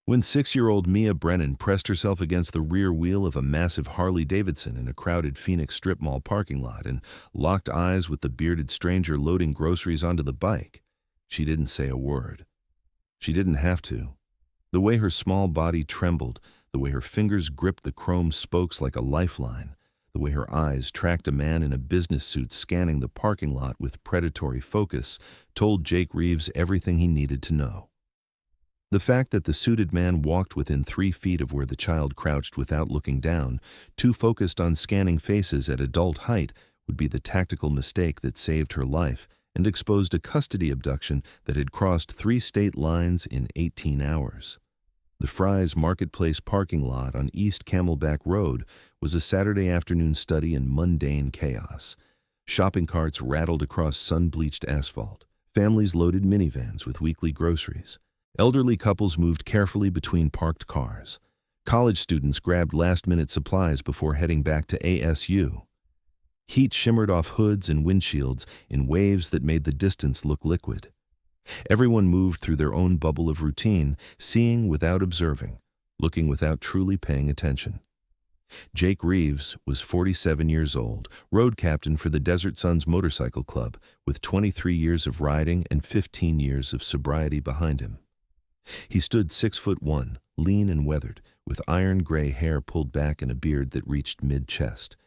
When 6-year-old Mia Brennan pressed herself against the rear wheel of a massive Harley-Davidson in a crowded Phoenix strip mall parking lot and locked eyes with the bearded stranger loading groceries onto the bike, she didn't say a word. She didn't have to. The way her small body trembled, the way her fingers gripped the chrome spokes like a lifeline, the way her eyes tracked a man in a business suit scanning the parking lot with predatory focus, told Jake Reeves everything he needed to know. The fact that the suited man walked within 3 feet of where the child crouched without looking down, too focused on scanning faces at adult height, would be the tactical mistake that saved her life and exposed a custody abduction that had crossed 3 state lines in 18 hours. The Fry's Marketplace parking lot on East Camelback Road was a Saturday afternoon study in mundane chaos. Shopping carts rattled across sun-bleached asphalt. Families loaded minivans with weekly groceries. Elderly couples moved carefully between parked cars. College students grabbed last-minute supplies before heading back to ASU. Heat shimmered off hoods and windshields in waves that made the distance look liquid. Everyone moved through their own bubble of routine, seeing without observing, looking without truly paying attention. Jake Reeves was 47 years old, road captain for the Desert Suns Motorcycle Club, with 23 years of riding and 15 years of sobriety behind him. He stood 6'1", lean and weathered, with iron-gray hair pulled back and a beard that reached mid-chest.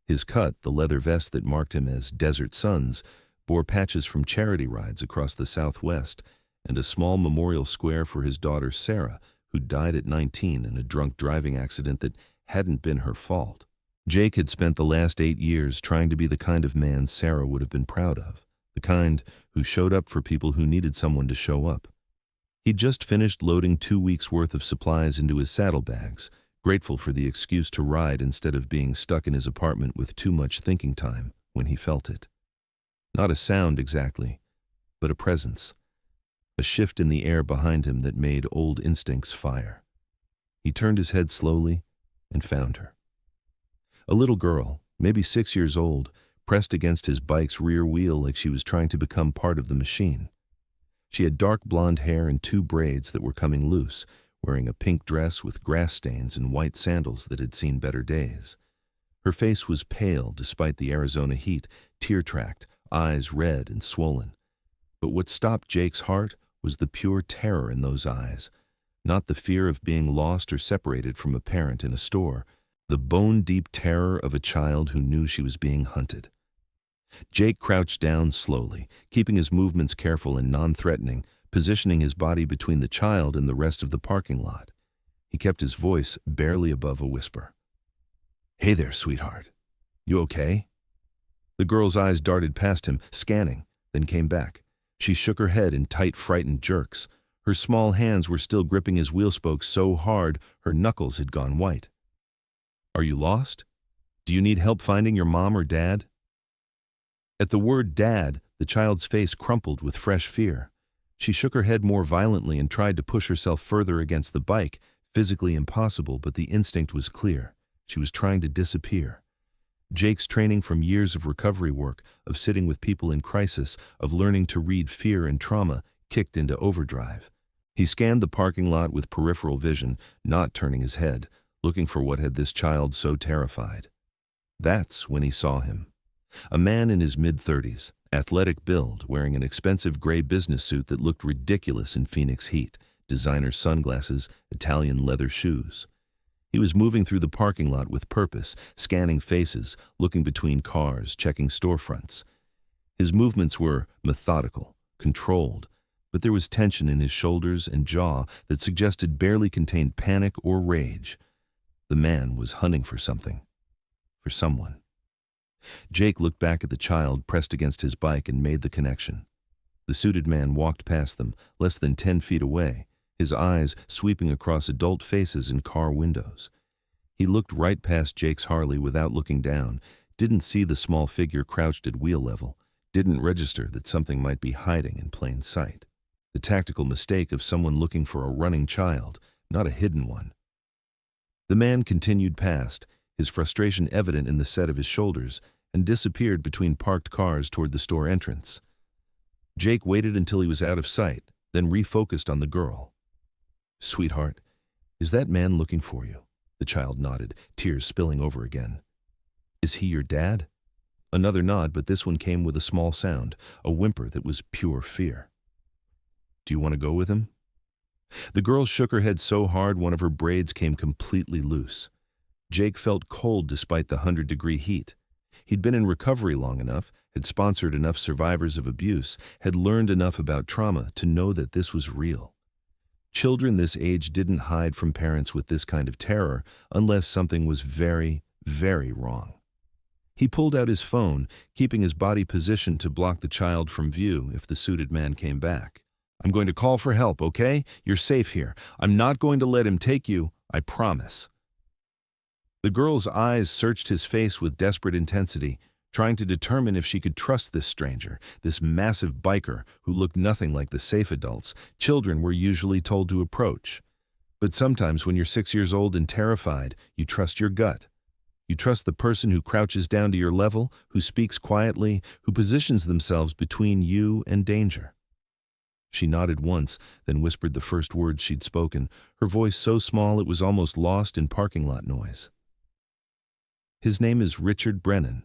His cut, the leather vest that marked him as Desert Suns, bore patches from charity rides across the Southwest and a small memorial square for his daughter Sarah, who died at 19 in a drunk driving accident that hadn't been her fault. Jake had spent the last 8 years trying to be the kind of man Sarah would have been proud of, the kind who showed up for people who needed someone to show up. He'd just finished loading 2 weeks' worth of supplies into his saddlebags, grateful for the excuse to ride instead of being stuck in his apartment with too much thinking time when he felt it. Not a sound exactly, but a presence, a shift in the air behind him that made old instincts fire. He turned his head slowly and found her. A little girl, maybe 6 years old, pressed against his bike's rear wheel like she was trying to become part of the machine. She had dark blonde hair and 2 braids that were coming loose, wearing a pink dress with grass stains and white sandals that had seen better days. Her face was pale despite the Arizona heat, tear-tracked, eyes red and swollen. But what stopped Jake's heart was the pure terror in those eyes, not the fear of being lost or separated from a parent in a store, the bone-deep terror of a child who knew she was being hunted. Jake crouched down slowly, keeping his movements careful and non-threatening, positioning his body between the child and the rest of the parking lot. He kept his voice barely above a whisper. "Hey there, sweetheart. You okay?" The girl's eyes darted past him, scanning, then came back. She shook her head in tight, frightened jerks. Her small hands were still gripping his wheel spokes so hard her knuckles had gone white. "Are you lost? Do you need help finding your mom or dad?" At the word dad, the child's face crumpled with fresh fear. She shook her head more violently and tried to push herself further against the bike, physically impossible, but the instinct was clear. She was trying to disappear. Jake's training from years of recovery work, of sitting with people in crisis, of learning to read fear and trauma, kicked into overdrive. He scanned the parking lot with peripheral vision, not turning his head, looking for what had this child so terrified. That's when he saw him. A man in his mid-30s, athletic build, wearing an expensive gray business suit that looked ridiculous in Phoenix heat, designer sunglasses, Italian leather shoes. He was moving through the parking lot with purpose, scanning faces, looking between cars, checking storefronts. His movements were methodical, controlled, but there was tension in his shoulders and jaw that suggested barely contained panic or rage. The man was hunting for something, for someone. Jake looked back at the child pressed against his bike and made the connection. The suited man walked past them, less than 10 feet away, his eyes sweeping across adult faces in car windows. He looked right past Jake's Harley without looking down, didn't see the small figure crouched at wheel level, didn't register that something might be hiding in plain sight. The tactical mistake of someone looking for a running child, not a hidden one. The man continued past, his frustration evident in the set of his shoulders, and disappeared between parked cars toward the store entrance. Jake waited until he was out of sight, then refocused on the girl. "Sweetheart, "Is that man looking for you?" The child nodded, tears spilling over again. "Is he your dad?" Another nod, but this one came with a small sound, a whimper that was pure fear. "Do you want to go with him?" The girl shook her head so hard one of her braids came completely loose. Jake felt cold despite the 100-degree heat. He'd been in recovery long enough, had sponsored enough survivors of abuse, had learned enough about trauma to know that this was real. Children this age didn't hide from parents with this kind of terror unless something was very, very wrong. He pulled out his phone, keeping his body positioned to block the child from view if the suited man came back. "I'm going to call for help, okay? You're safe here. I'm not going to let him take you, I promise." The girl's eyes searched his face with desperate intensity, trying to determine if she could trust this stranger, this massive biker who looked nothing like the safe adults children were usually told to approach. But sometimes when you're 6 years old and terrified, you trust your gut. You trust the person who crouches down to your level, who speaks quietly, who positions themselves between you and danger. She nodded once, then whispered the first words she'd spoken, her voice so small it was almost lost in parking lot noise. "His name is Richard Brennan.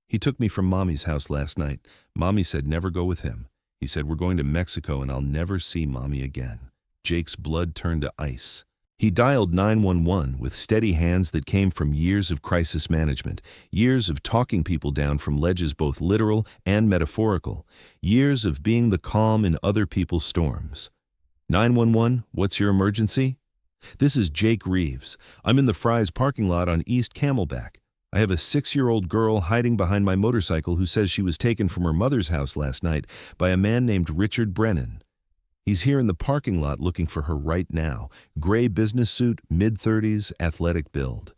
He took me from Mommy's house last night. Mommy said never go with him. He said we're going to Mexico and I'll never see Mommy again." Jake's blood turned to ice. He dialed 911 with steady hands that came from years of crisis management, years of talking people down from ledges both literal and metaphorical, years of being the calm in other people's storms. 911, what's your emergency? "This is Jake Reeves. I'm in the Fry's parking lot on East Camelback. I have a 6-year-old girl hiding behind my motorcycle who says she was taken from her mother's house last night by a man named Richard Brennan. He's here in the parking lot looking for her right now. Gray business suit, mid-30s, athletic build.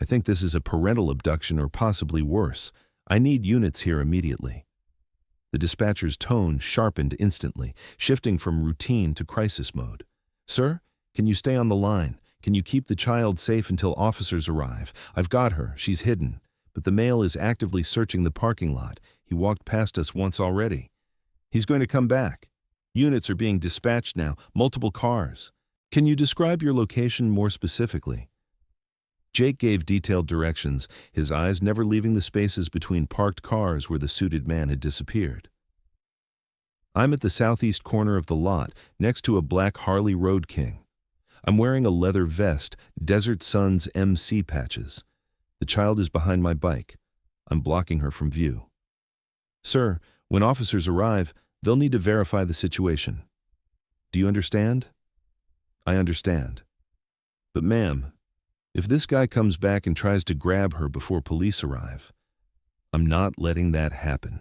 I think this is a parental abduction or possibly worse. I need units here immediately." The dispatcher's tone sharpened instantly, shifting from routine to crisis mode. "Sir, can you stay on the line? Can you keep the child safe until officers arrive? I've got her. She's hidden. But the male is actively searching the parking lot. He walked past us once already. He's going to come back. Units are being dispatched now, multiple cars. Can you describe your location more specifically?" Jake gave detailed directions, his eyes never leaving the spaces between parked cars where the suited man had disappeared. "I'm at the southeast corner of the lot, next to a black Harley Road King. I'm wearing a leather vest, Desert Sun's MC patches. The child is behind my bike. I'm blocking her from view. Sir, when officers arrive, they'll need to verify the situation. Do you understand?" "I understand. But ma'am, if this guy comes back and tries to grab her before police arrive, I'm not letting that happen."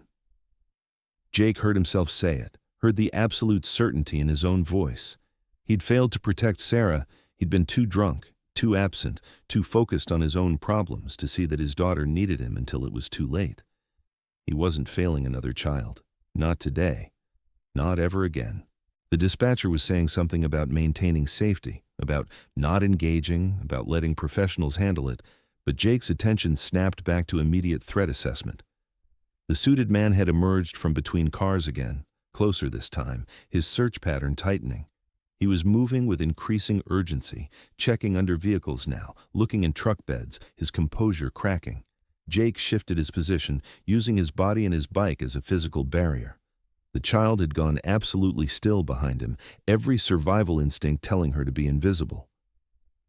Jake heard himself say it, heard the absolute certainty in his own voice. He'd failed to protect Sarah. He'd been too drunk, too absent, too focused on his own problems to see that his daughter needed him until it was too late. He wasn't failing another child. Not today. Not ever again. The dispatcher was saying something about maintaining safety, about not engaging, about letting professionals handle it, but Jake's attention snapped back to immediate threat assessment. The suited man had emerged from between cars again, closer this time, his search pattern tightening. He was moving with increasing urgency, checking under vehicles now, looking in truck beds, his composure cracking. Jake shifted his position, using his body and his bike as a physical barrier. The child had gone absolutely still behind him, every survival instinct telling her to be invisible.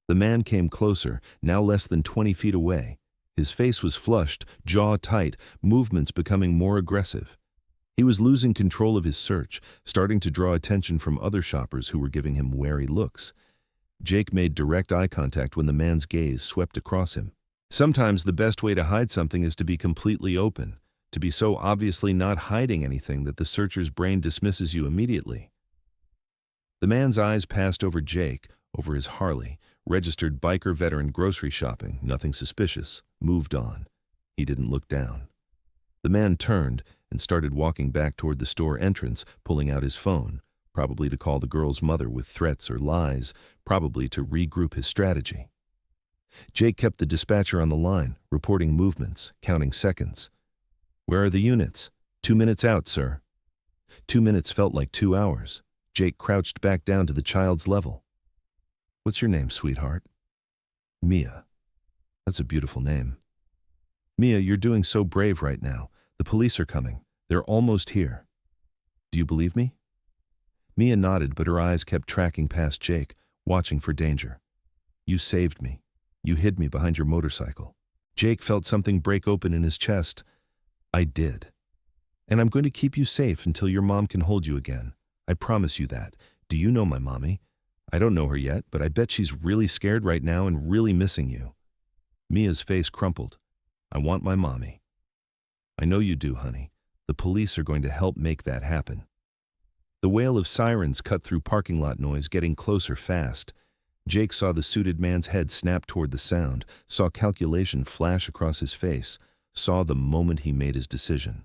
The man came closer, now less than 20 feet away. His face was flushed, jaw tight, movements becoming more aggressive. He was losing control of his search, starting to draw attention from other shoppers who were giving him wary looks. Jake made direct eye contact when the man's gaze swept across him. Sometimes the best way to hide something is to be completely open, to be so obviously not hiding anything that the searcher's brain dismisses you immediately. The man's eyes passed over Jake, over his Harley, registered biker veteran grocery shopping, nothing suspicious, moved on. He didn't look down. The man turned and started walking back toward the store entrance, pulling out his phone, probably to call the girl's mother with threats or lies, probably to regroup his strategy. Jake kept the dispatcher on the line, reporting movements, counting seconds. "Where are the units?" 2 minutes out, sir." 2 minutes felt like 2 hours. Jake crouched back down to the child's level. What's your name, sweetheart? Mia. That's a beautiful name. Mia, you're doing so brave right now. The police are coming. They're almost here. Do you believe me? Mia nodded, but her eyes kept tracking past Jake, watching for danger. You saved me. You hid me behind your motorcycle. Jake felt something break open in his chest. I did. And I'm going to keep you safe until your mom can hold you again. I promise you that. Do you know my mommy? I don't know her yet, but I bet she's really scared right now and really missing you. Mia's face crumpled. I want my mommy. I know you do, honey. The police are going to help make that happen. The wail of sirens cut through parking lot noise, getting closer fast. Jake saw the suited man's head snap toward the sound, saw calculation flash across his face, saw the moment he made his decision.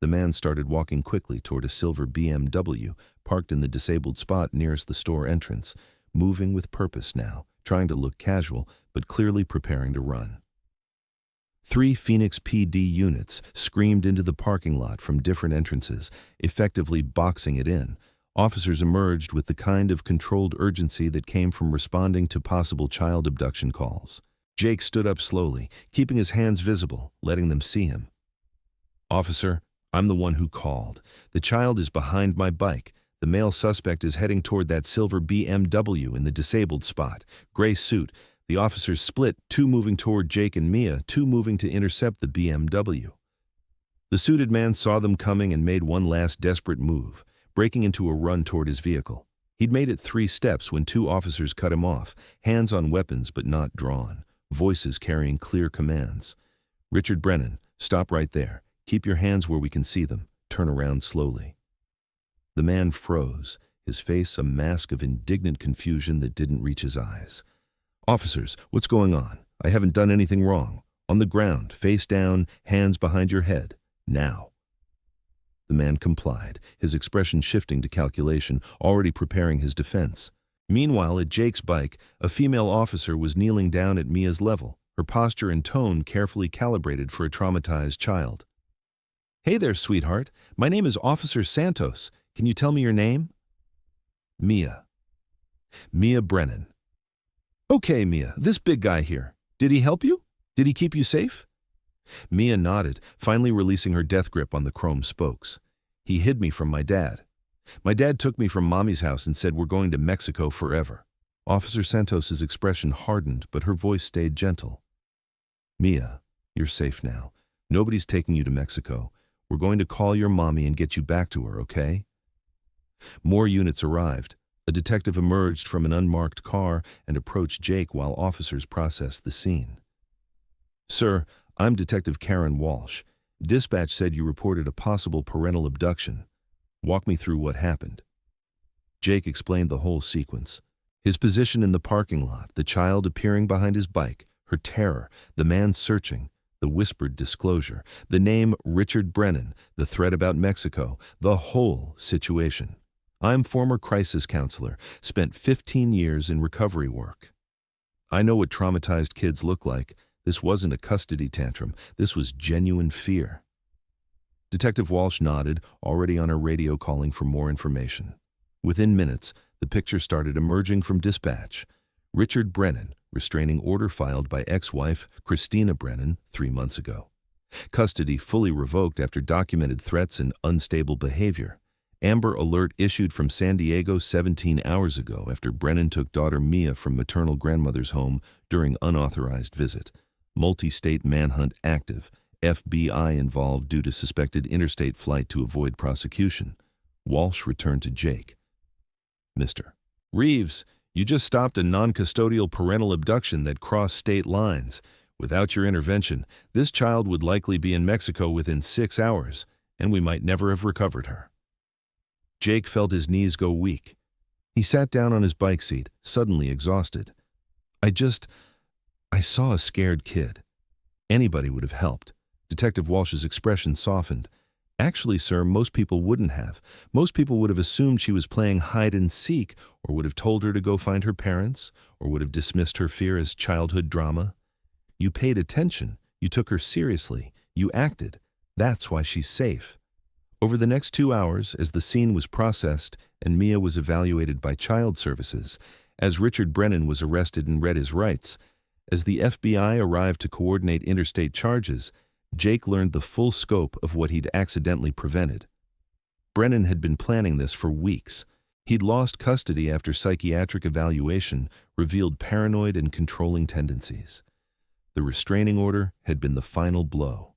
The man started walking quickly toward a silver BMW parked in the disabled spot nearest the store entrance, moving with purpose now, trying to look casual, but clearly preparing to run. 3 Phoenix PD units screamed into the parking lot from different entrances, effectively boxing it in. Officers emerged with the kind of controlled urgency that came from responding to possible child abduction calls. Jake stood up slowly, keeping his hands visible, letting them see him. Officer, I'm the one who called. The child is behind my bike. The male suspect is heading toward that silver BMW in the disabled spot. Gray suit. The officers split, 2 moving toward Jake and Mia, 2 moving to intercept the BMW. The suited man saw them coming and made one last desperate move, breaking into a run toward his vehicle. He'd made it 3 steps when 2 officers cut him off, hands on weapons but not drawn, voices carrying clear commands. Richard Brennan, stop right there. Keep your hands where we can see them. Turn around slowly. The man froze, his face a mask of indignant confusion that didn't reach his eyes. Officers, what's going on? I haven't done anything wrong. On the ground, face down, hands behind your head. Now. The man complied, his expression shifting to calculation, already preparing his defense. Meanwhile, at Jake's bike, a female officer was kneeling down at Mia's level, her posture and tone carefully calibrated for a traumatized child. Hey there, sweetheart. My name is Officer Santos. Can you tell me your name? Mia. Mia Brennan. Okay, Mia, this big guy here. Did he help you? Did he keep you safe? Mia nodded, finally releasing her death grip on the chrome spokes. He hid me from my dad. My dad took me from Mommy's house and said we're going to Mexico forever. Officer Santos's expression hardened, but her voice stayed gentle. Mia, you're safe now. Nobody's taking you to Mexico. We're going to call your mommy and get you back to her, okay? More units arrived. A detective emerged from an unmarked car and approached Jake while officers processed the scene. Sir, I'm Detective Karen Walsh. Dispatch said you reported a possible parental abduction. Walk me through what happened. Jake explained the whole sequence. His position in the parking lot, the child appearing behind his bike, her terror, the man searching, the whispered disclosure, the name Richard Brennan, the threat about Mexico, the whole situation. I'm former crisis counselor, spent 15 years in recovery work. I know what traumatized kids look like. This wasn't a custody tantrum. This was genuine fear. Detective Walsh nodded, already on her radio calling for more information. Within minutes, the picture started emerging from dispatch. Richard Brennan, restraining order filed by ex-wife Christina Brennan 3 months ago. Custody fully revoked after documented threats and unstable behavior. Amber Alert issued from San Diego 17 hours ago after Brennan took daughter Mia from maternal grandmother's home during unauthorized visit. Multi-state manhunt active. FBI involved due to suspected interstate flight to avoid prosecution. Walsh returned to Jake. Mr. Reeves, you just stopped a non-custodial parental abduction that crossed state lines. Without your intervention, this child would likely be in Mexico within 6 hours, and we might never have recovered her. Jake felt his knees go weak. He sat down on his bike seat, suddenly exhausted. I saw a scared kid. Anybody would have helped. Detective Walsh's expression softened. Actually, sir, most people wouldn't have. Most people would have assumed she was playing hide and seek, or would have told her to go find her parents, or would have dismissed her fear as childhood drama. You paid attention. You took her seriously. You acted. That's why she's safe. Over the next 2 hours, as the scene was processed and Mia was evaluated by child services, As Richard Brennan was arrested and read his rights, as the FBI arrived to coordinate interstate charges, Jake learned the full scope of what he'd accidentally prevented. Brennan had been planning this for weeks. He'd lost custody after psychiatric evaluation revealed paranoid and controlling tendencies. The restraining order had been the final blow.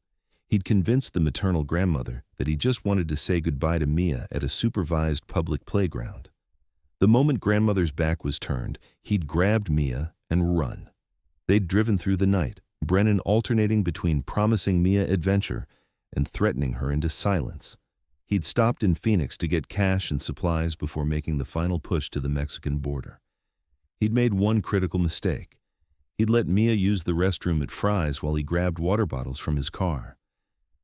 He'd convinced the maternal grandmother that he just wanted to say goodbye to Mia at a supervised public playground. The moment grandmother's back was turned, he'd grabbed Mia and run. They'd driven through the night, Brennan alternating between promising Mia adventure and threatening her into silence. He'd stopped in Phoenix to get cash and supplies before making the final push to the Mexican border. He'd made one critical mistake. He'd let Mia use the restroom at Fry's while he grabbed water bottles from his car.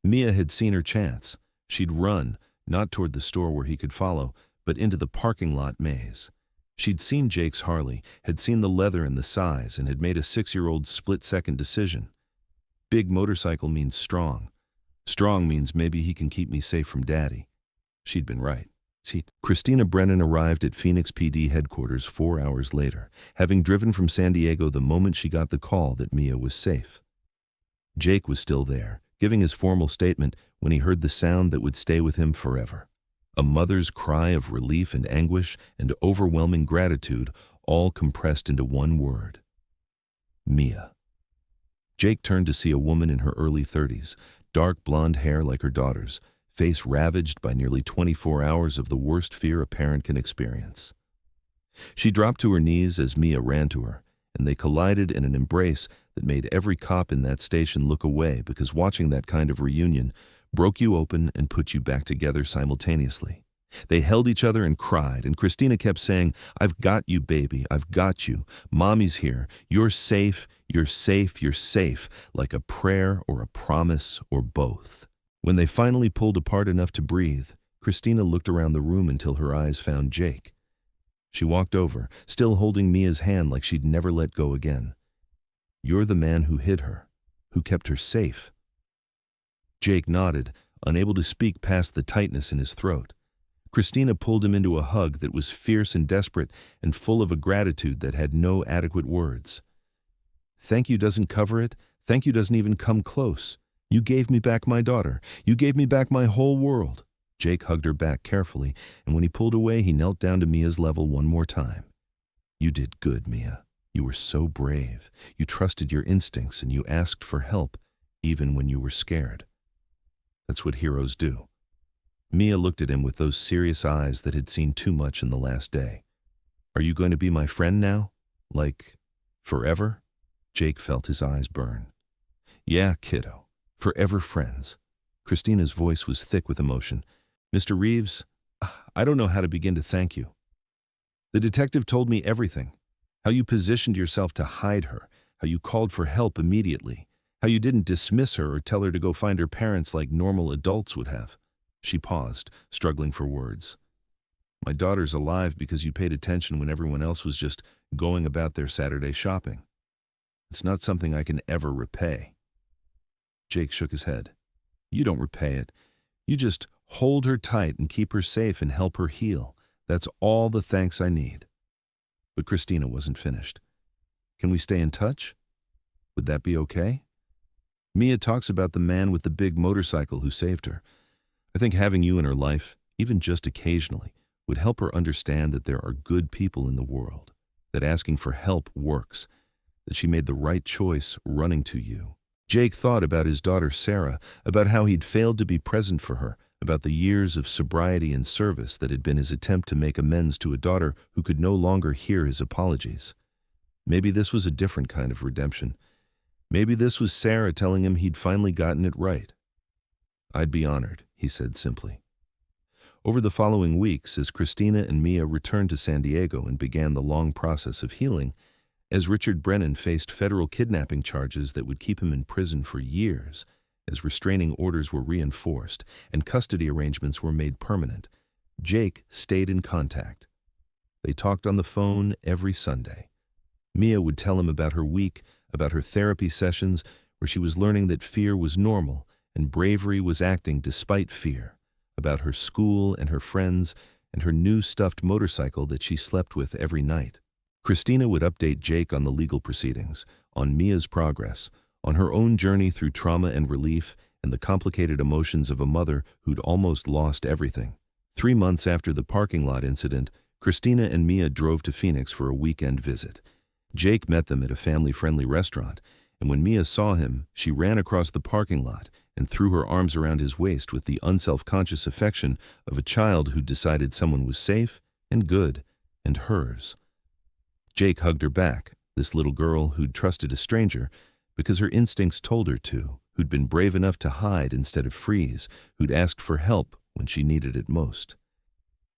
Mia had seen her chance. She'd run, not toward the store where he could follow, but into the parking lot maze. She'd seen Jake's Harley, had seen the leather and the size, and had made a 6-year-old's split-second decision. Big motorcycle means strong. Strong means maybe he can keep me safe from Daddy. She'd been right. Christina Brennan arrived at Phoenix PD headquarters 4 hours later, having driven from San Diego the moment she got the call that Mia was safe. Jake was still there, giving his formal statement when he heard the sound that would stay with him forever. A mother's cry of relief and anguish and overwhelming gratitude, all compressed into one word. Mia. Jake turned to see a woman in her early 30s, dark blonde hair like her daughter's, face ravaged by nearly 24 hours of the worst fear a parent can experience. She dropped to her knees as Mia ran to her, and they collided in an embrace that made every cop in that station look away because watching that kind of reunion broke you open and put you back together simultaneously. They held each other and cried, and Christina kept saying, "I've got you, baby, I've got you. Mommy's here. You're safe, you're safe, you're safe," like a prayer or a promise or both. When they finally pulled apart enough to breathe, Christina looked around the room until her eyes found Jake. She walked over, still holding Mia's hand like she'd never let go again. "You're the man who hid her, who kept her safe." Jake nodded, unable to speak past the tightness in his throat. Christina pulled him into a hug that was fierce and desperate and full of a gratitude that had no adequate words. "Thank you doesn't cover it. Thank you doesn't even come close. You gave me back my daughter. You gave me back my whole world." Jake hugged her back carefully, and when he pulled away, he knelt down to Mia's level one more time. "You did good, Mia. You were so brave. You trusted your instincts and you asked for help, even when you were scared. That's what heroes do." Mia looked at him with those serious eyes that had seen too much in the last day. "Are you going to be my friend now? Like, forever?" Jake felt his eyes burn. "Yeah, kiddo. Forever friends." Christina's voice was thick with emotion. "Mr. Reeves, I don't know how to begin to thank you. The detective told me everything. How you positioned yourself to hide her, how you called for help immediately, how you didn't dismiss her or tell her to go find her parents like normal adults would have." She paused, struggling for words. "My daughter's alive because you paid attention when everyone else was just going about their Saturday shopping. It's not something I can ever repay." Jake shook his head. "You don't repay it. You just hold her tight and keep her safe and help her heal. That's all the thanks I need." But Christina wasn't finished. "Can we stay in touch? Would that be okay? Mia talks about the man with the big motorcycle who saved her. I think having you in her life, even just occasionally, would help her understand that there are good people in the world, that asking for help works, that she made the right choice running to you." Jake thought about his daughter Sarah, about how he'd failed to be present for her, about the years of sobriety and service that had been his attempt to make amends to a daughter who could no longer hear his apologies. Maybe this was a different kind of redemption. Maybe this was Sarah telling him he'd finally gotten it right. "I'd be honored," he said simply. Over the following weeks, as Christina and Mia returned to San Diego and began the long process of healing, as Richard Brennan faced federal kidnapping charges that would keep him in prison for years, as restraining orders were reinforced and custody arrangements were made permanent, Jake stayed in contact. They talked on the phone every Sunday. Mia would tell him about her week, about her therapy sessions, where she was learning that fear was normal and bravery was acting despite fear, about her school and her friends and her new stuffed motorcycle that she slept with every night. Christina would update Jake on the legal proceedings, on Mia's progress, on her own journey through trauma and relief, and the complicated emotions of a mother who'd almost lost everything. 3 months after the parking lot incident, Christina and Mia drove to Phoenix for a weekend visit. Jake met them at a family-friendly restaurant, and when Mia saw him, she ran across the parking lot and threw her arms around his waist with the unself-conscious affection of a child who decided someone was safe and good and hers. Jake hugged her back, this little girl who'd trusted a stranger because her instincts told her to, who'd been brave enough to hide instead of freeze, who'd asked for help when she needed it most.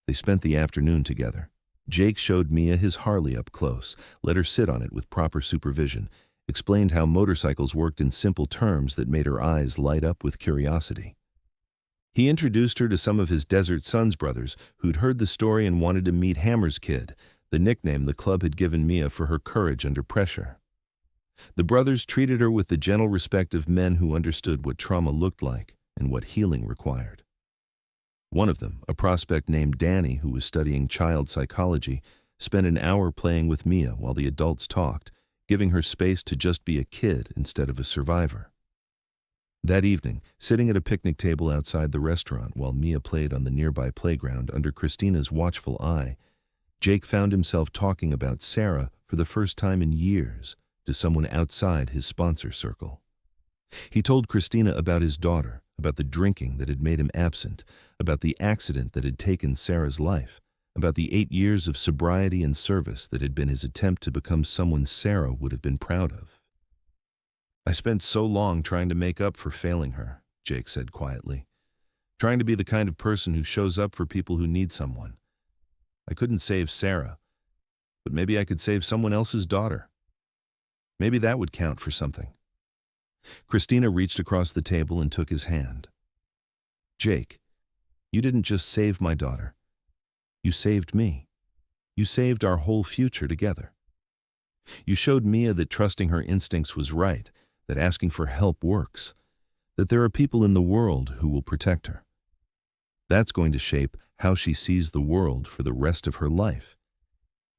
They spent the afternoon together. Jake showed Mia his Harley up close, let her sit on it with proper supervision, explained how motorcycles worked in simple terms that made her eyes light up with curiosity. He introduced her to some of his Desert Sons brothers who'd heard the story and wanted to meet Hammer's Kid, the nickname the club had given Mia for her courage under pressure. The brothers treated her with the gentle respect of men who understood what trauma looked like and what healing required. One of them, a prospect named Danny who was studying child psychology, spent an hour playing with Mia while the adults talked, giving her space to just be a kid instead of a survivor. That evening, sitting at a picnic table outside the restaurant while Mia played on the nearby playground under Christina's watchful eye, Jake found himself talking about Sarah for the first time in years to someone outside his sponsor circle. He told Christina about his daughter, about the drinking that had made him absent, about the accident that had taken Sarah's life, about the 8 years of sobriety and service that had been his attempt to become someone Sarah would have been proud of. "I spent so long trying to make up for failing her," Jake said quietly, "trying to be the kind of person who shows up for people who need someone. I couldn't save Sarah, but maybe I could save someone else's daughter. Maybe that would count for something." Christina reached across the table and took his hand. "Jake, you didn't just save my daughter. You saved me. You saved our whole future together. You showed Mia that trusting her instincts was right, that asking for help works, that there are people in the world who will protect her. That's going to shape how she sees the world for the rest of her life.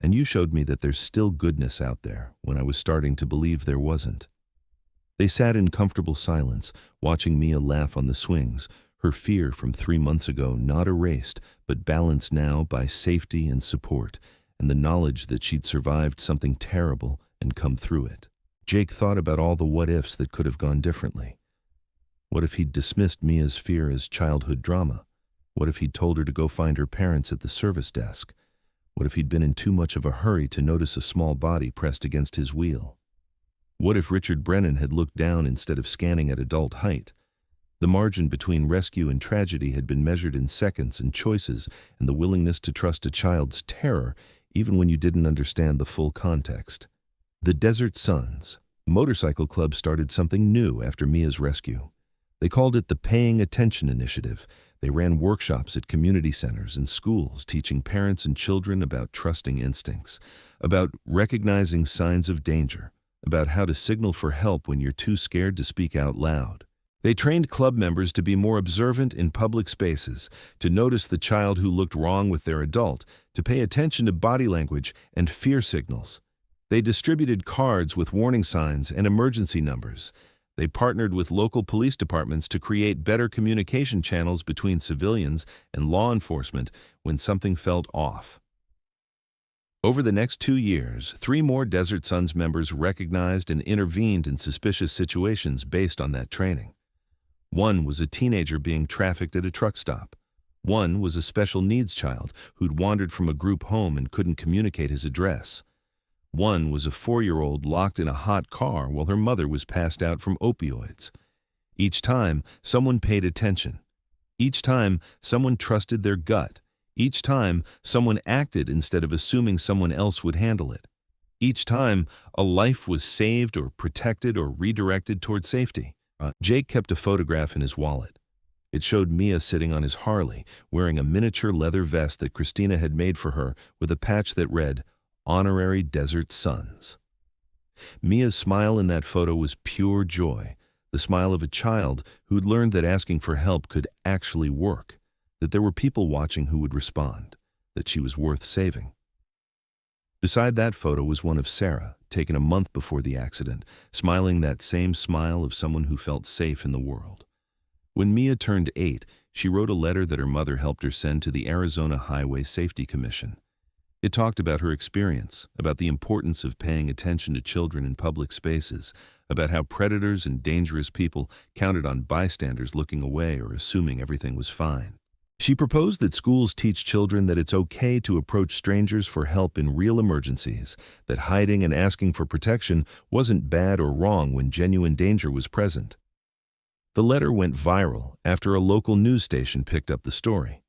And you showed me that there's still goodness out there when I was starting to believe there wasn't." They sat in comfortable silence, watching Mia laugh on the swings, her fear from 3 months ago not erased, but balanced now by safety and support, and the knowledge that she'd survived something terrible and come through it. Jake thought about all the what-ifs that could have gone differently. What if he'd dismissed Mia's fear as childhood drama? What if he'd told her to go find her parents at the service desk? What if he'd been in too much of a hurry to notice a small body pressed against his wheel? What if Richard Brennan had looked down instead of scanning at adult height? The margin between rescue and tragedy had been measured in seconds and choices and the willingness to trust a child's terror even when you didn't understand the full context. The Desert Sons motorcycle club started something new after Mia's rescue. They called it the Paying Attention Initiative. They ran workshops at community centers and schools teaching parents and children about trusting instincts, about recognizing signs of danger, about how to signal for help when you're too scared to speak out loud. They trained club members to be more observant in public spaces, to notice the child who looked wrong with their adult, to pay attention to body language and fear signals. They distributed cards with warning signs and emergency numbers. They partnered with local police departments to create better communication channels between civilians and law enforcement when something felt off. Over the next 2 years, 3 more Desert Sons members recognized and intervened in suspicious situations based on that training. One was a teenager being trafficked at a truck stop. One was a special needs child who'd wandered from a group home and couldn't communicate his address. One was a 4-year-old locked in a hot car while her mother was passed out from opioids. Each time, someone paid attention. Each time, someone trusted their gut. Each time, someone acted instead of assuming someone else would handle it. Each time, a life was saved or protected or redirected toward safety. Jake kept a photograph in his wallet. It showed Mia sitting on his Harley, wearing a miniature leather vest that Christina had made for her with a patch that read, "Honorary Desert Sons." Mia's smile in that photo was pure joy, the smile of a child who'd learned that asking for help could actually work, that there were people watching who would respond, that she was worth saving. Beside that photo was one of Sarah, taken a month before the accident, smiling that same smile of someone who felt safe in the world. When Mia turned 8, she wrote a letter that her mother helped her send to the Arizona Highway Safety Commission. It talked about her experience, about the importance of paying attention to children in public spaces, about how predators and dangerous people counted on bystanders looking away or assuming everything was fine. She proposed that schools teach children that it's okay to approach strangers for help in real emergencies, that hiding and asking for protection wasn't bad or wrong when genuine danger was present. The letter went viral after a local news station picked up the story.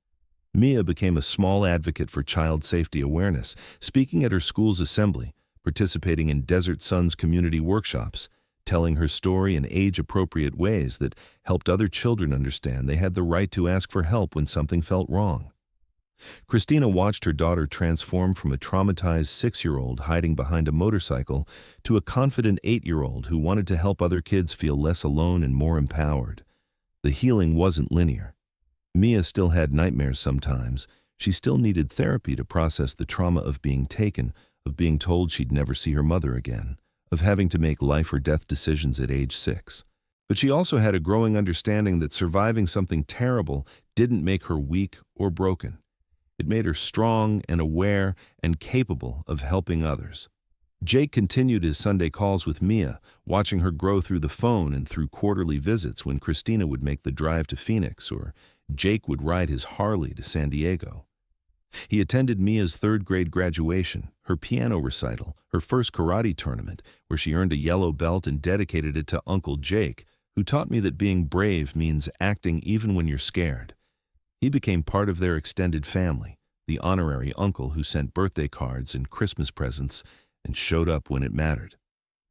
Mia became a small advocate for child safety awareness, speaking at her school's assembly, participating in Desert Sun's community workshops, telling her story in age-appropriate ways that helped other children understand they had the right to ask for help when something felt wrong. Christina watched her daughter transform from a traumatized 6-year-old hiding behind a motorcycle to a confident 8-year-old who wanted to help other kids feel less alone and more empowered. The healing wasn't linear. Mia still had nightmares sometimes. She still needed therapy to process the trauma of being taken, of being told she'd never see her mother again, of having to make life or death decisions at age 6. But she also had a growing understanding that surviving something terrible didn't make her weak or broken. It made her strong and aware and capable of helping others. Jake continued his Sunday calls with Mia, watching her grow through the phone and through quarterly visits when Christina would make the drive to Phoenix or Jake would ride his Harley to San Diego. He attended Mia's 3rd-grade graduation, her piano recital, her first karate tournament, where she earned a yellow belt and dedicated it to Uncle Jake, who taught me that being brave means acting even when you're scared. He became part of their extended family, the honorary uncle who sent birthday cards and Christmas presents and showed up when it mattered.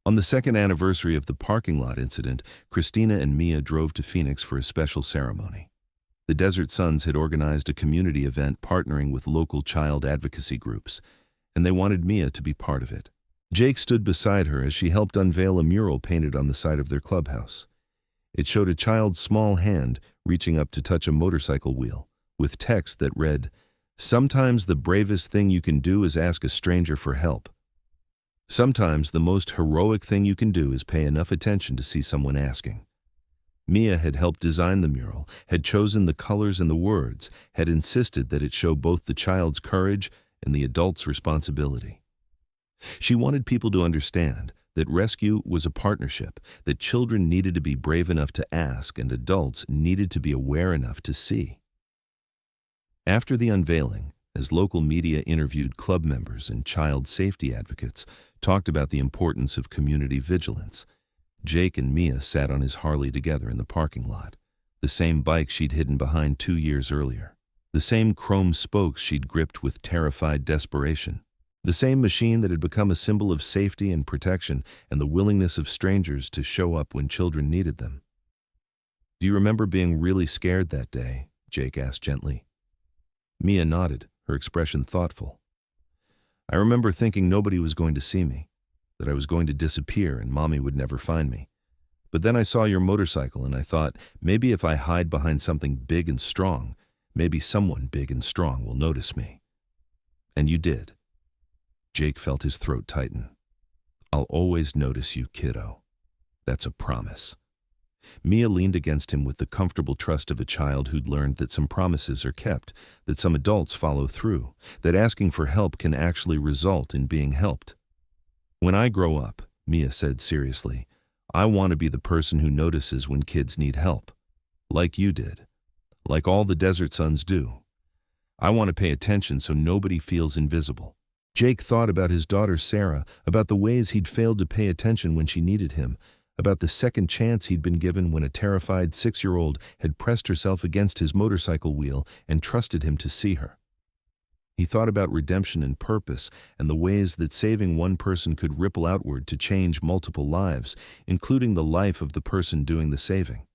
On the 2nd anniversary of the parking lot incident, Christina and Mia drove to Phoenix for a special ceremony. The Desert Sons had organized a community event partnering with local child advocacy groups, and they wanted Mia to be part of it. Jake stood beside her as she helped unveil a mural painted on the side of their clubhouse. It showed a child's small hand reaching up to touch a motorcycle wheel, with text that read, "Sometimes the bravest thing you can do is ask a stranger for help. Sometimes the most heroic thing you can do is pay enough attention to see someone asking." Mia had helped design the mural, had chosen the colors and the words, had insisted that it show both the child's courage and the adult's responsibility. She wanted people to understand that rescue was a partnership, that children needed to be brave enough to ask and adults needed to be aware enough to see. After the unveiling, as local media interviewed club members and child safety advocates talked about the importance of community vigilance, Jake and Mia sat on his Harley together in the parking lot, the same bike she'd hidden behind 2 years earlier, the same chrome spokes she'd gripped with terrified desperation, the same machine that had become a symbol of safety and protection and the willingness of strangers to show up when children needed them. "Do you remember being really scared that day?" Jake asked gently. Mia nodded, her expression thoughtful. "I remember thinking nobody was going to see me, that I was going to disappear and Mommy would never find me. But then I saw your motorcycle and I thought, maybe if I hide behind something big and strong, maybe someone big and strong will notice me." And you did. Jake felt his throat tighten. "I'll always notice you, kiddo. That's a promise." Mia leaned against him with the comfortable trust of a child who'd learned that some promises are kept, that some adults follow through, that asking for help can actually result in being helped. "When I grow up," Mia said seriously, "I want to be the person who notices when kids need help. Like you did. Like all the Desert Sons do. I want to pay attention so nobody feels invisible." Jake thought about his daughter Sarah, about the ways he'd failed to pay attention when she needed him, about the second chance he'd been given when a terrified 6-year-old had pressed herself against his motorcycle wheel and trusted him to see her. He thought about redemption and purpose and the ways that saving one person could ripple outward to change multiple lives, including the life of the person doing the saving.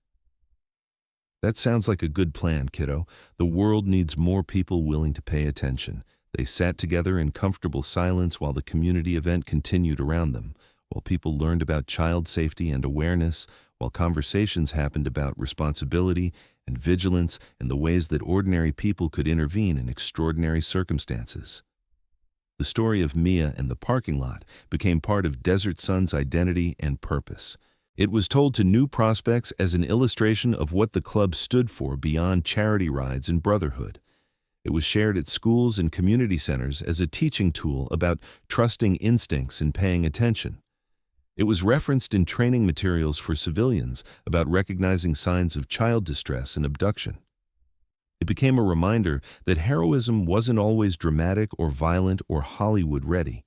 "That sounds like a good plan, kiddo. The world needs more people willing to pay attention." They sat together in comfortable silence while the community event continued around them, while people learned about child safety and awareness, while conversations happened about responsibility and vigilance and the ways that ordinary people could intervene in extraordinary circumstances. The story of Mia and the parking lot became part of Desert Sun's identity and purpose. It was told to new prospects as an illustration of what the club stood for beyond charity rides and brotherhood. It was shared at schools and community centers as a teaching tool about trusting instincts and paying attention. It was referenced in training materials for civilians about recognizing signs of child distress and abduction. It became a reminder that heroism wasn't always dramatic or violent or Hollywood-ready.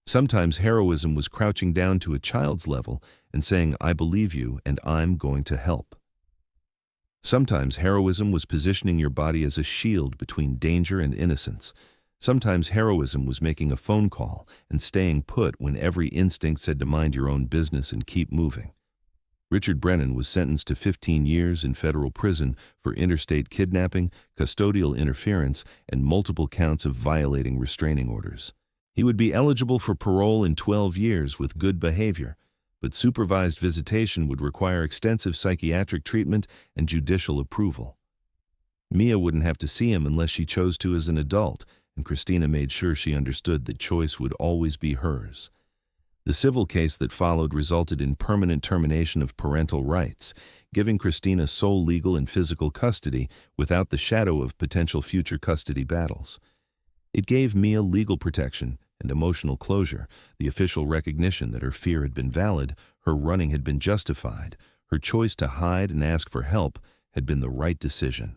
Sometimes heroism was crouching down to a child's level and saying, "I believe you and I'm going to help." Sometimes heroism was positioning your body as a shield between danger and innocence. Sometimes heroism was making a phone call and staying put when every instinct said to mind your own business and keep moving. Richard Brennan was sentenced to 15 years in federal prison for interstate kidnapping, custodial interference, and multiple counts of violating restraining orders. He would be eligible for parole in 12 years with good behavior, but supervised visitation would require extensive psychiatric treatment and judicial approval. Mia wouldn't have to see him unless she chose to as an adult, and Christina made sure she understood that choice would always be hers. The civil case that followed resulted in permanent termination of parental rights, giving Christina sole legal and physical custody without the shadow of potential future custody battles. It gave Mia legal protection and emotional closure, the official recognition that her fear had been valid, her running had been justified, her choice to hide and ask for help had been the right decision.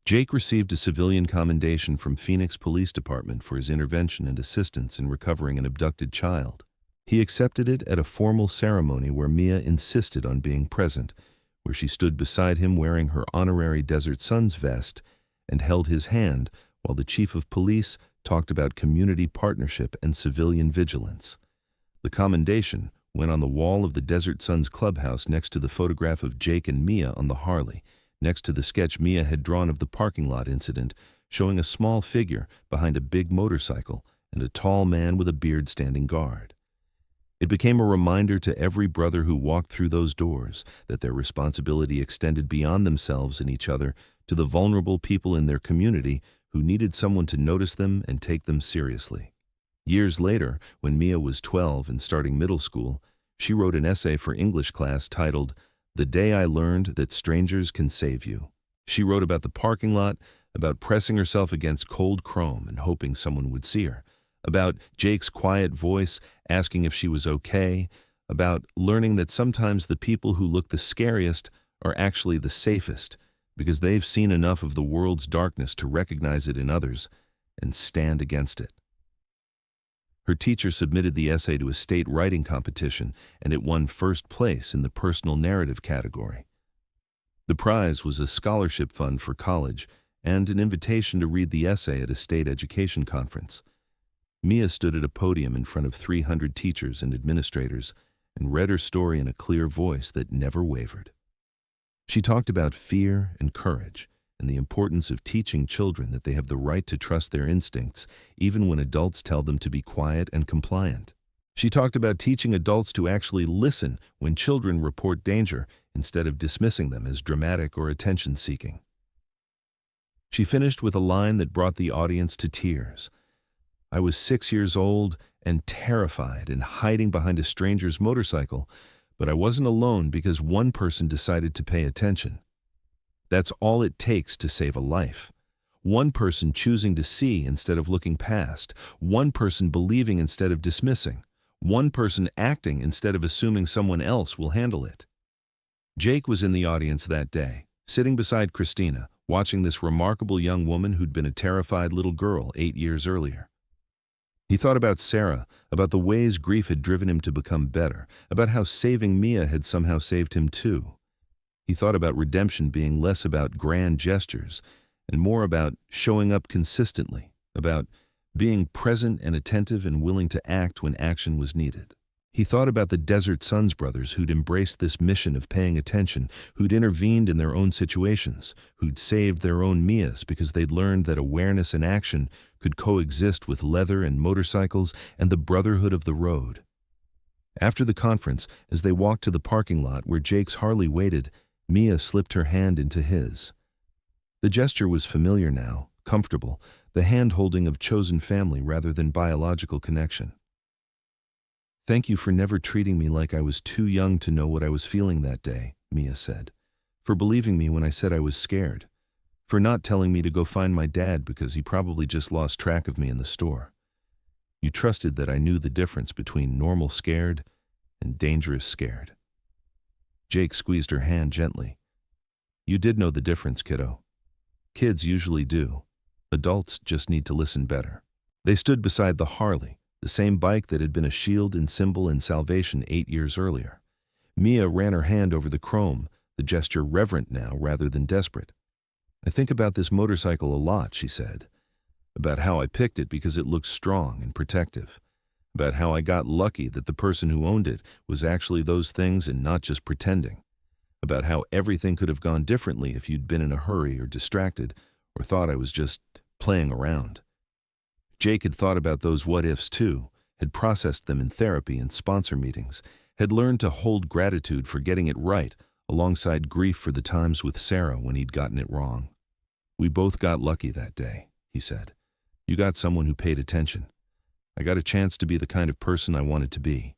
Jake received a civilian commendation from Phoenix Police Department for his intervention and assistance in recovering an abducted child. He accepted it at a formal ceremony where Mia insisted on being present, where she stood beside him wearing her honorary Desert Sun's vest and held his hand while the chief of police talked about community partnership and civilian vigilance. The commendation went on the wall of the Desert Sun's clubhouse next to the photograph of Jake and Mia on the Harley, next to the sketch Mia had drawn of the parking lot incident, showing a small figure behind a big motorcycle and a tall man with a beard standing guard. It became a reminder to every brother who walked through those doors that their responsibility extended beyond themselves and each other to the vulnerable people in their community who needed someone to notice them and take them seriously. Years later, when Mia was 12 and starting middle school, she wrote an essay for English class titled, "The Day I Learned That Strangers Can Save You." She wrote about the parking lot, about pressing herself against cold chrome and hoping someone would see her, about Jake's quiet voice asking if she was okay, about learning that sometimes the people who look the scariest are actually the safest, because they've seen enough of the world's darkness to recognize it in others and stand against it. Her teacher submitted the essay to a state writing competition, and it won first place in the personal narrative category. The prize was a scholarship fund for college and an invitation to read the essay at a state education conference. Mia stood at a podium in front of 300 teachers and administrators and read her story in a clear voice that never wavered. She talked about fear and courage and the importance of teaching children that they have the right to trust their instincts, even when adults tell them to be quiet and compliant. She talked about teaching adults to actually listen when children report danger instead of dismissing them as dramatic or attention-seeking. She finished with a line that brought the audience to tears. "I was 6 years old and terrified and hiding behind a stranger's motorcycle, but I wasn't alone because one person decided to pay attention. That's all it takes to save a life. One person choosing to see instead of looking past. One person believing instead of dismissing. One person acting instead of assuming someone else will handle it." Jake was in the audience that day, sitting beside Christina, watching this remarkable young woman who'd been a terrified little girl 8 years earlier. He thought about Sarah, about the ways grief had driven him to become better, about how saving Mia had somehow saved him too. He thought about redemption being less about grand gestures and more about showing up consistently, about being present and attentive and willing to act when action was needed. He thought about the Desert Sun's brothers who'd embraced this mission of paying attention, who'd intervened in their own situations, who'd saved their own Mias because they'd learned that awareness and action could coexist with leather and motorcycles and the brotherhood of the road. After the conference, as they walked to the parking lot where Jake's Harley waited, Mia slipped her hand into his. The gesture was familiar now, comfortable, the hand-holding of chosen family rather than biological connection. "Thank you for never treating me like I was too young to know what I was feeling that day," Mia said. "For believing me when I said I was scared. For not telling me to go find my dad because he probably just lost track of me in the store. You trusted that I knew the difference between normal scared and dangerous scared." Jake squeezed her hand gently. "You did know the difference, kiddo. Kids usually do. Adults just need to listen better." They stood beside the Harley, the same bike that had been a shield and symbol in salvation 8 years earlier. Mia ran her hand over the chrome, the gesture reverent now rather than desperate. "I think about this motorcycle a lot," she said. "About how I picked it because it looked strong and protective. About how I got lucky that the person who owned it was actually those things and not just pretending. About how everything could have gone differently if you'd been in a hurry or distracted or thought I was just playing around." Jake had thought about those what-ifs too, had processed them in therapy and sponsor meetings, had learned to hold gratitude for getting it right alongside grief for the times with Sarah when he'd gotten it wrong. "We both got lucky that day," he said. "You got someone who paid attention. I got a chance to be the kind of person I wanted to be.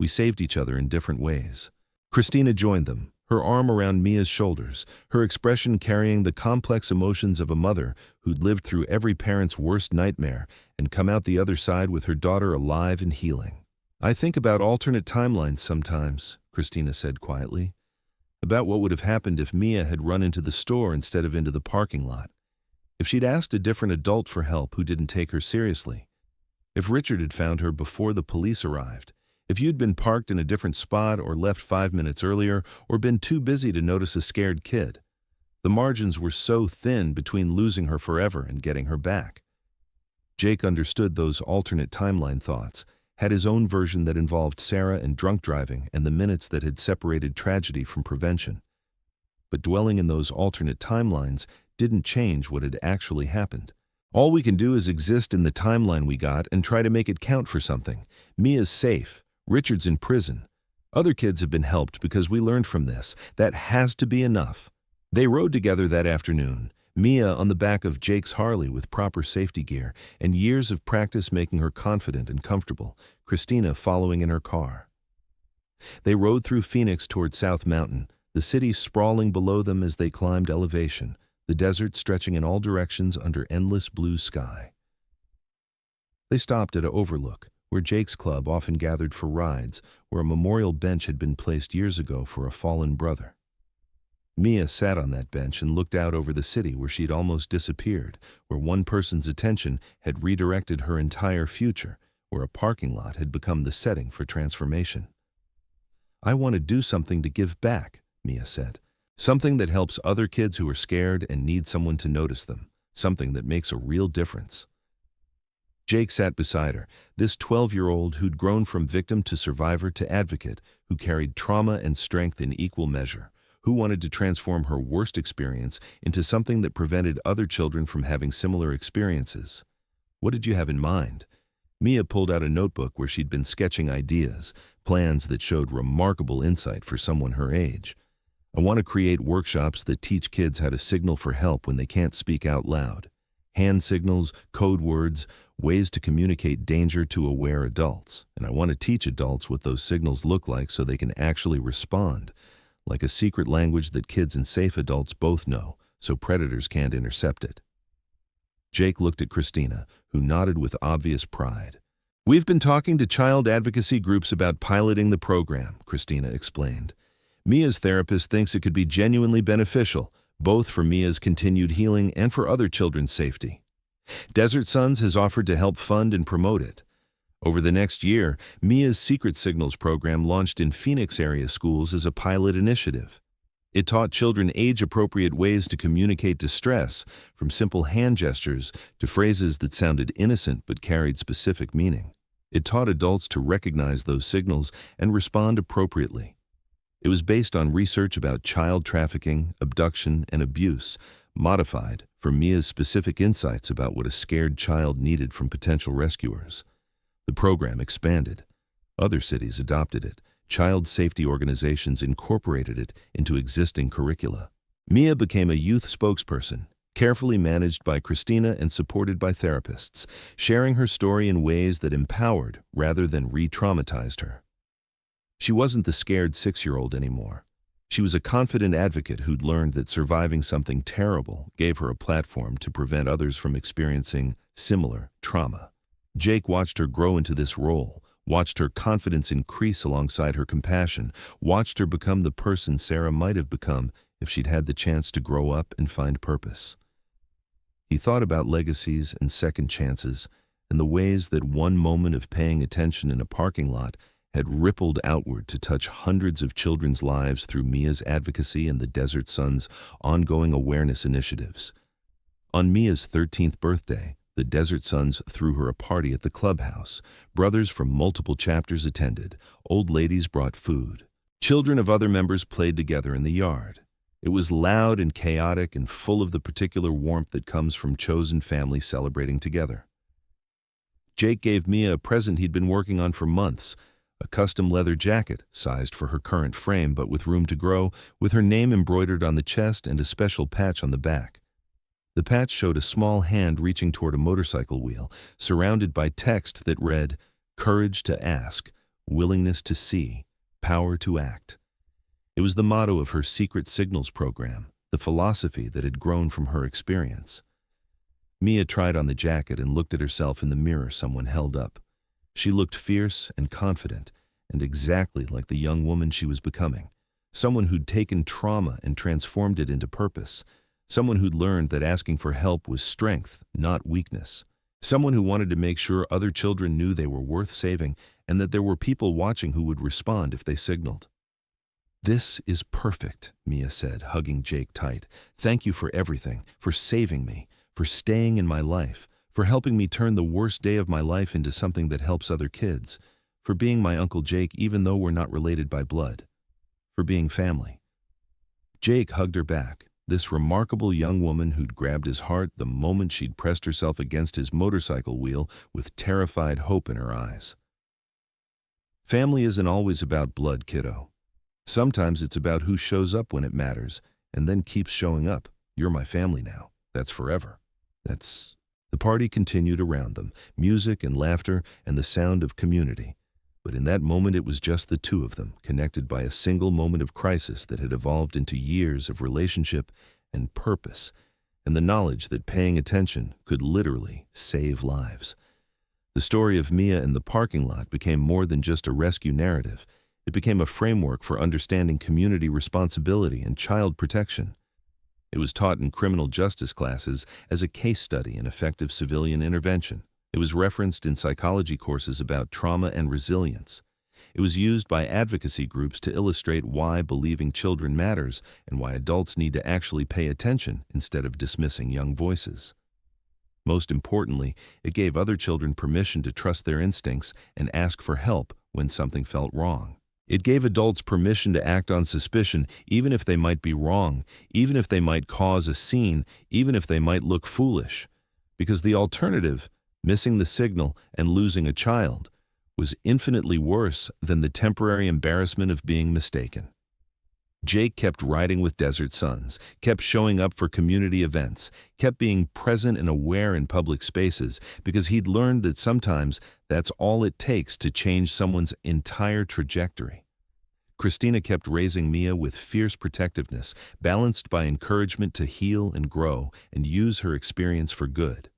We saved each other in different ways." Christina joined them, her arm around Mia's shoulders, her expression carrying the complex emotions of a mother who'd lived through every parent's worst nightmare and come out the other side with her daughter alive and healing. "I think about alternate timelines sometimes," Christina said quietly. "About what would have happened if Mia had run into the store instead of into the parking lot. If she'd asked a different adult for help who didn't take her seriously. If Richard had found her before the police arrived. If you'd been parked in a different spot or left 5 minutes earlier or been too busy to notice a scared kid. The margins were so thin between losing her forever and getting her back." Jake understood those alternate timeline thoughts, had his own version that involved Sarah and drunk driving and the minutes that had separated tragedy from prevention. But dwelling in those alternate timelines didn't change what had actually happened. "All we can do is exist in the timeline we got and try to make it count for something. Mia's safe. Richard's in prison. Other kids have been helped because we learned from this. That has to be enough." They rode together that afternoon, Mia on the back of Jake's Harley with proper safety gear and years of practice making her confident and comfortable, Christina following in her car. They rode through Phoenix toward South Mountain, the city sprawling below them as they climbed elevation, the desert stretching in all directions under endless blue sky. They stopped at an overlook, where Jake's club often gathered for rides, where a memorial bench had been placed years ago for a fallen brother. Mia sat on that bench and looked out over the city where she'd almost disappeared, where one person's attention had redirected her entire future, where a parking lot had become the setting for transformation. "I want to do something to give back," Mia said. "Something that helps other kids who are scared and need someone to notice them. Something that makes a real difference." Jake sat beside her, this 12-year-old who'd grown from victim to survivor to advocate, who carried trauma and strength in equal measure, who wanted to transform her worst experience into something that prevented other children from having similar experiences. "What did you have in mind?" Mia pulled out a notebook where she'd been sketching ideas, plans that showed remarkable insight for someone her age. "I want to create workshops that teach kids how to signal for help when they can't speak out loud. Hand signals, code words, ways to communicate danger to aware adults. And I want to teach adults what those signals look like so they can actually respond, like a secret language that kids and safe adults both know, so predators can't intercept it." Jake looked at Christina, who nodded with obvious pride. "We've been talking to child advocacy groups about piloting the program," Christina explained. "Mia's therapist thinks it could be genuinely beneficial, both for Mia's continued healing and for other children's safety. Desert Sons has offered to help fund and promote it. Over the next year, Mia's Secret Signals program launched in Phoenix area schools as a pilot initiative. It taught children age-appropriate ways to communicate distress, from simple hand gestures to phrases that sounded innocent but carried specific meaning. It taught adults to recognize those signals and respond appropriately. It was based on research about child trafficking, abduction, and abuse, modified for Mia's specific insights about what a scared child needed from potential rescuers. The program expanded. Other cities adopted it. Child safety organizations incorporated it into existing curricula. Mia became a youth spokesperson, carefully managed by Christina and supported by therapists, sharing her story in ways that empowered rather than re-traumatized her. She wasn't the scared 6-year-old anymore. She was a confident advocate who'd learned that surviving something terrible gave her a platform to prevent others from experiencing similar trauma. Jake watched her grow into this role, watched her confidence increase alongside her compassion, watched her become the person Sarah might have become if she'd had the chance to grow up and find purpose. He thought about legacies and second chances, and the ways that one moment of paying attention in a parking lot had rippled outward to touch hundreds of children's lives through Mia's advocacy and the Desert Sun's ongoing awareness initiatives. On Mia's 13th birthday, the Desert Sons threw her a party at the clubhouse. Brothers from multiple chapters attended. Old ladies brought food. Children of other members played together in the yard. It was loud and chaotic and full of the particular warmth that comes from chosen families celebrating together. Jake gave Mia a present he'd been working on for months, a custom leather jacket, sized for her current frame but with room to grow, with her name embroidered on the chest and a special patch on the back. The patch showed a small hand reaching toward a motorcycle wheel, surrounded by text that read, "Courage to ask, willingness to see, power to act." It was the motto of her Secret Signals program, the philosophy that had grown from her experience. Mia tried on the jacket and looked at herself in the mirror someone held up. She looked fierce and confident, and exactly like the young woman she was becoming. Someone who'd taken trauma and transformed it into purpose. Someone who'd learned that asking for help was strength, not weakness. Someone who wanted to make sure other children knew they were worth saving and that there were people watching who would respond if they signaled. "This is perfect," Mia said, hugging Jake tight. "Thank you for everything, for saving me, for staying in my life, for helping me turn the worst day of my life into something that helps other kids, for being my Uncle Jake even though we're not related by blood, for being family." Jake hugged her back, this remarkable young woman who'd grabbed his heart the moment she'd pressed herself against his motorcycle wheel with terrified hope in her eyes. Family isn't always about blood, kiddo. Sometimes it's about who shows up when it matters and then keeps showing up. You're my family now. That's forever. The party continued around them, music and laughter and the sound of community. But in that moment it was just the two of them, connected by a single moment of crisis that had evolved into years of relationship and purpose, and the knowledge that paying attention could literally save lives. The story of Mia in the parking lot became more than just a rescue narrative. It became a framework for understanding community responsibility and child protection. It was taught in criminal justice classes as a case study in effective civilian intervention. It was referenced in psychology courses about trauma and resilience. It was used by advocacy groups to illustrate why believing children matters and why adults need to actually pay attention instead of dismissing young voices. Most importantly, it gave other children permission to trust their instincts and ask for help when something felt wrong. It gave adults permission to act on suspicion even if they might be wrong, even if they might cause a scene, even if they might look foolish. Because the alternative, missing the signal and losing a child, was infinitely worse than the temporary embarrassment of being mistaken. Jake kept riding with Desert Sons, kept showing up for community events, kept being present and aware in public spaces because he'd learned that sometimes that's all it takes to change someone's entire trajectory. Christina kept raising Mia with fierce protectiveness, balanced by encouragement to heal and grow and use her experience for good.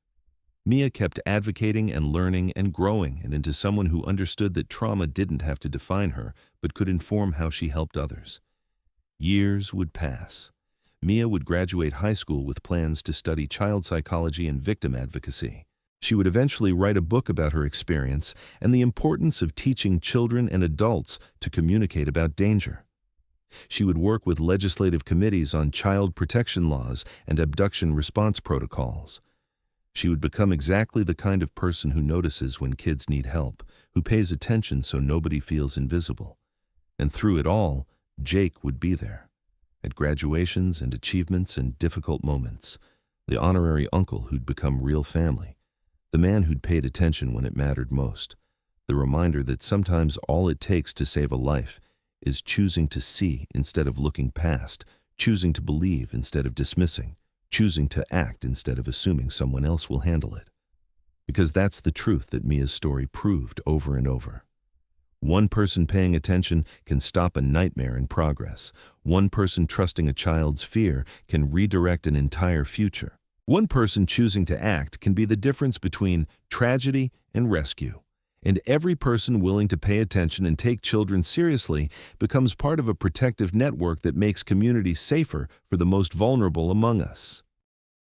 Mia kept advocating and learning and growing and into someone who understood that trauma didn't have to define her, but could inform how she helped others. Years would pass. Mia would graduate high school with plans to study child psychology and victim advocacy. She would eventually write a book about her experience and the importance of teaching children and adults to communicate about danger. She would work with legislative committees on child protection laws and abduction response protocols. She would become exactly the kind of person who notices when kids need help, who pays attention so nobody feels invisible. And through it all, Jake would be there, at graduations and achievements and difficult moments, the honorary uncle who'd become real family, the man who'd paid attention when it mattered most, the reminder that sometimes all it takes to save a life is choosing to see instead of looking past, choosing to believe instead of dismissing, choosing to act instead of assuming someone else will handle it. Because that's the truth that Mia's story proved over and over. One person paying attention can stop a nightmare in progress. One person trusting a child's fear can redirect an entire future. One person choosing to act can be the difference between tragedy and rescue. And every person willing to pay attention and take children seriously becomes part of a protective network that makes communities safer for the most vulnerable among us.